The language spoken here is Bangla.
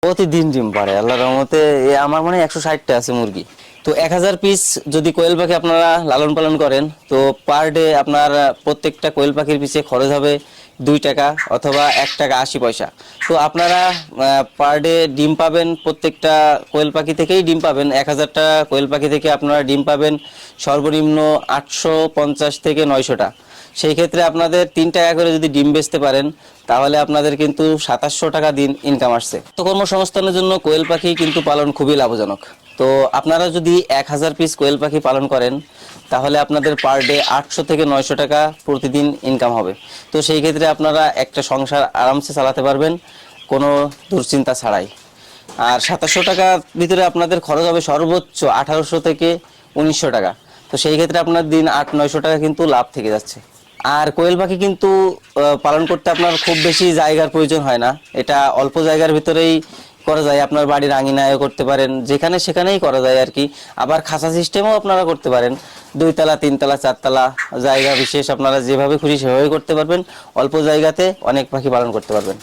প্রতিদিন ডিম পাড়ে আল্লাহর রহমতে। আমার মনে হয় 160টা আছে মুরগি। তো 1000 পিস যদি কোয়েল পাখি আপনারা লালন পালন করেন, তো পার ডে আপনার প্রত্যেকটা কোয়েল পাখির পিছে খরচ হবে 2 টাকা অথবা 1 টাকা 80 পয়সা। তো আপনারা পার ডে ডিম পাবেন, প্রত্যেকটা কোয়েল পাখি থেকেই ডিম পাবেন। 1000টা কোয়েল পাখি থেকে আপনারা ডিম পাবেন সর্বনিম্ন 850 থেকে 900টা। সেই ক্ষেত্রে আপনাদের 3 টাকা করে যদি ডিম বেচতে পারেন, তাহলে আপনাদের কিন্তু 2700 টাকা দিন ইনকাম আসছে। তো কর্মসংস্থানের জন্য কোয়েল পাখি কিন্তু পালন খুবই লাভজনক। তো আপনারা যদি 1000 পিস কোয়েল পাখি পালন করেন, তাহলে আপনাদের পার ডে 800 থেকে 900 টাকা প্রতিদিন ইনকাম হবে। তো সেই ক্ষেত্রে আপনারা একটা সংসার আরামসে চালাতে পারবেন কোনো দুশ্চিন্তা ছাড়াই। আর 2700 টাকার ভিতরে আপনাদের খরচ হবে সর্বোচ্চ 1800 থেকে 1900 টাকা। তো সেই ক্ষেত্রে আপনার দিন 800-900 টাকা কিন্তু লাভ থেকে যাচ্ছে। আর কোয়েল পাখি কিন্তু পালন করতে আপনার খুব বেশি জায়গার প্রয়োজন হয় না। এটা অল্প জায়গার ভিতরেই করা যায়। আপনার বাড়ির আঙিনায়ও করতে পারেন, যেখানে সেখানেই করা যায় আর কি। আবার খাঁচা সিস্টেমও আপনারা করতে পারেন, 2 তলা 3 তলা 4 তলা জায়গা বিশেষ আপনারা যেভাবে খুশি সেভাবে করতে পারবেন। অল্প জায়গাতে অনেক পাখি পালন করতে পারবেন।